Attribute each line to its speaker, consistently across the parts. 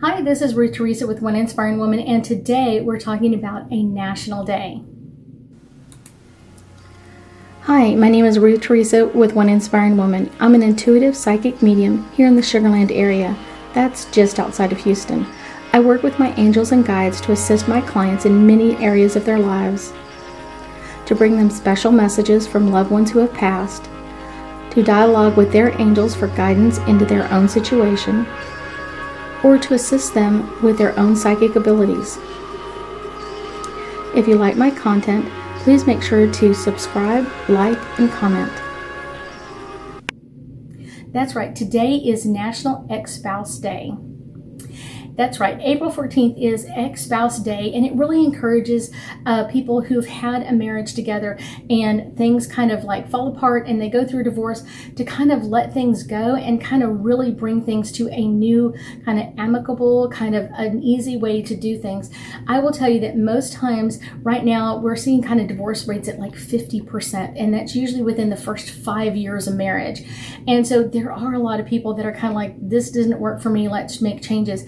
Speaker 1: Hi, this is Ruth Theresa with One Inspiring Woman, and today we're talking about a national day. Hi, my name is Ruth Theresa with One Inspiring Woman. I'm an intuitive psychic medium here in the Sugar Land area. That's just outside of Houston. I work with my angels and guides to assist my clients in many areas of their lives, to bring them special messages from loved ones who have passed, to dialogue with their angels for guidance into their own situation, or to assist them with their own psychic abilities. If you like my content, please make sure to subscribe, like, and comment. That's right, today is National Ex-Spouse Day. That's right, April 14th is Ex-Spouse Day, and it really encourages people who've had a marriage together and things kind of like fall apart and they go through a divorce to kind of let things go and kind of really bring things to a new kind of amicable, kind of an easy way to do things. I will tell you that most times right now we're seeing kind of divorce rates at like 50%, and that's usually within the first 5 years of marriage. And so there are a lot of people that are kind of like, this doesn't work for me, let's make changes.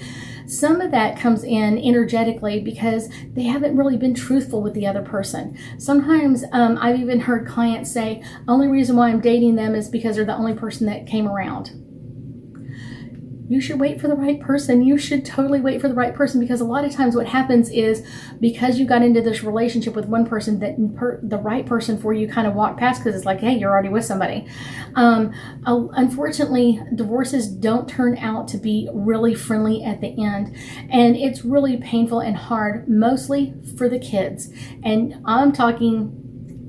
Speaker 1: Some of that comes in energetically because they haven't really been truthful with the other person. Sometimes I've even heard clients say, only reason why I'm dating them is because they're the only person that came around. You should wait for the right person. You should totally wait for the right person, because a lot of times what happens is because you got into this relationship with one person, that the right person for you kind of walked past because it's like, hey, you're already with somebody. Unfortunately, divorces don't turn out to be really friendly at the end, and it's really painful and hard, mostly for the kids. And I'm talking,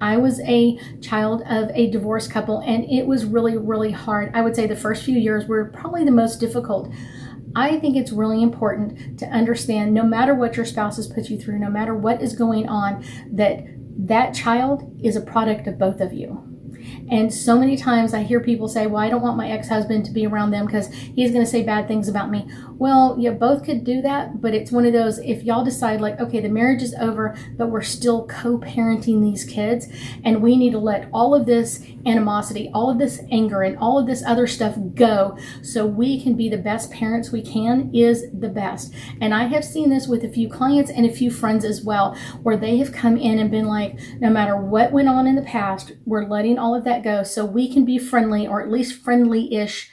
Speaker 1: I was a child of a divorced couple, and it was really, really hard. I would say the first few years were probably the most difficult. I think it's really important to understand, no matter what your spouse has put you through, no matter what is going on, that child is a product of both of you. And so many times I hear people say, well, I don't want my ex-husband to be around them because he's going to say bad things about me. Well, you both could do that, but it's one of those, if y'all decide like, okay, the marriage is over, but we're still co-parenting these kids, and we need to let all of this animosity, all of this anger, and all of this other stuff go so we can be the best parents we can, is the best. And I have seen this with a few clients and a few friends as well, where they have come in and been like, no matter what went on in the past, we're letting all of that go so we can be friendly, or at least friendly-ish,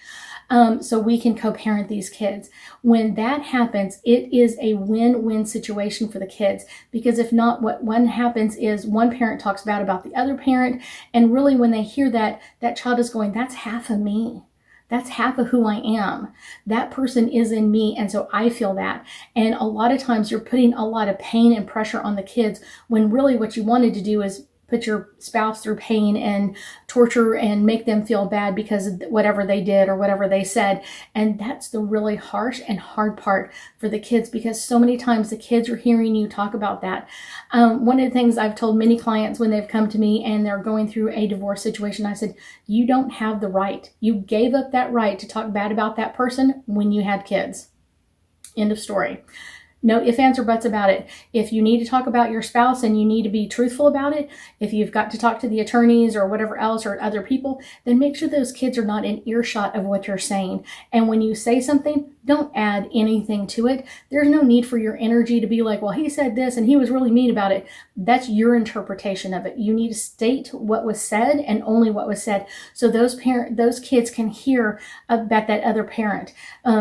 Speaker 1: so we can co-parent these kids. When that happens, it is a win-win situation for the kids, because if not, what happens is one parent talks bad about the other parent, and really when they hear that, that child is going, that's half of me. That's half of who I am. That person is in me, and so I feel that. And a lot of times you're putting a lot of pain and pressure on the kids, when really what you wanted to do is put your spouse through pain and torture and make them feel bad because of whatever they did or whatever they said. And that's the really harsh and hard part for the kids, because so many times the kids are hearing you talk about that. One of the things I've told many clients when they've come to me and they're going through a divorce situation, I said, you don't have the right. You gave up that right to talk bad about that person when you had kids. End of story. No ifs, ands, or buts about it. If you need to talk about your spouse and you need to be truthful about it, if you've got to talk to the attorneys or whatever else or other people, then make sure those kids are not in earshot of what you're saying. And when you say something, don't add anything to it. There's no need for your energy to be like, well, he said this and he was really mean about it. That's your interpretation of it. You need to state what was said and only what was said, so those kids can hear about that other parent.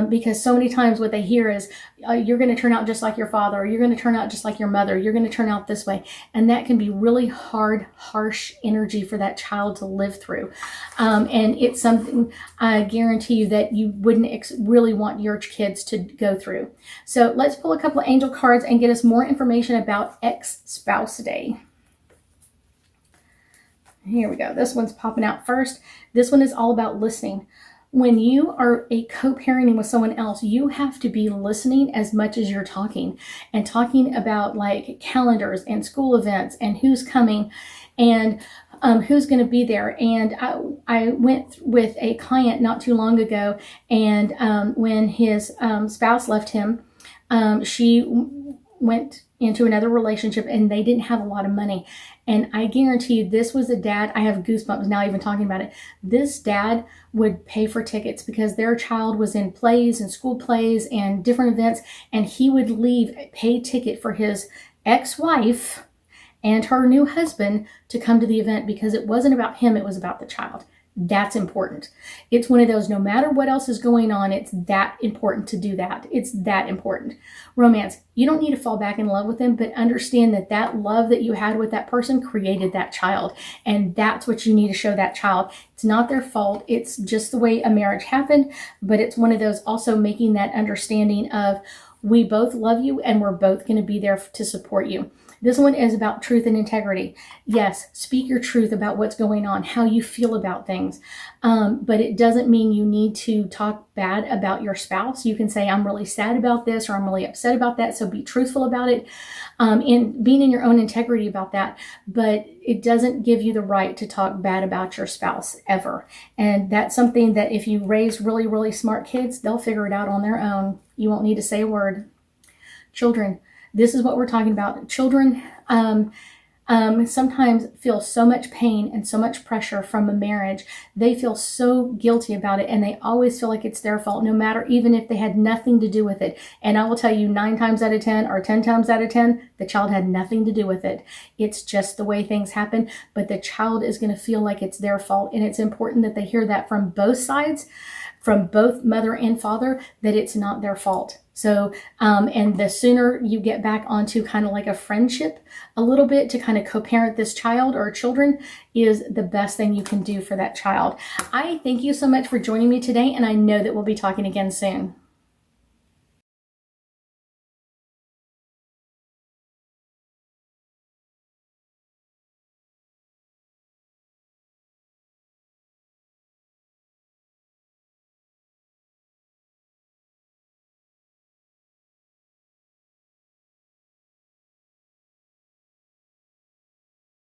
Speaker 1: Because so many times what they hear is, you're going to turn out just like your father, or you're going to turn out just like your mother, you're going to turn out this way. And that can be really hard, harsh energy for that child to live through. And it's something I guarantee you that you wouldn't really want your kids to go through. So let's pull a couple of angel cards and get us more information about Ex-Spouse Day. Here we go. This one's popping out first. This one is all about listening. When you are a co-parenting with someone else, you have to be listening as much as you're talking, and talking about like calendars and school events and who's coming and who's going to be there. And I went with a client not too long ago, and when his spouse left him, she went into another relationship and they didn't have a lot of money. And I guarantee you, this was a dad. I have goosebumps now even talking about it. This dad would pay for tickets because their child was in plays and school plays and different events. And he would leave a paid ticket for his ex-wife and her new husband to come to the event because it wasn't about him, it was about the child. That's important. It's one of those, no matter what else is going on, it's that important to do that. It's that important. Romance, you don't need to fall back in love with them, but understand that that love that you had with that person created that child. And that's what you need to show that child. It's not their fault. It's just the way a marriage happened. But it's one of those also making that understanding of, we both love you and we're both going to be there to support you. This one is about truth and integrity. Yes, speak your truth about what's going on, how you feel about things. But it doesn't mean you need to talk bad about your spouse. You can say, I'm really sad about this, or I'm really upset about that. So be truthful about it, and being in your own integrity about that. But it doesn't give you the right to talk bad about your spouse ever. And that's something that if you raise really, really smart kids, they'll figure it out on their own. You won't need to say a word. Children, this is what we're talking about. Children sometimes feel so much pain and so much pressure from a marriage. They feel so guilty about it, and they always feel like it's their fault, no matter, even if they had nothing to do with it. And I will tell you, 9 times out of 10 or 10 times out of 10, the child had nothing to do with it. It's just the way things happen, but the child is going to feel like it's their fault. And it's important that they hear that from both sides, from both mother and father, that it's not their fault. So, and the sooner you get back onto kind of like a friendship a little bit to kind of co-parent this child or children is the best thing you can do for that child. I thank you so much for joining me today, and I know that we'll be talking again soon.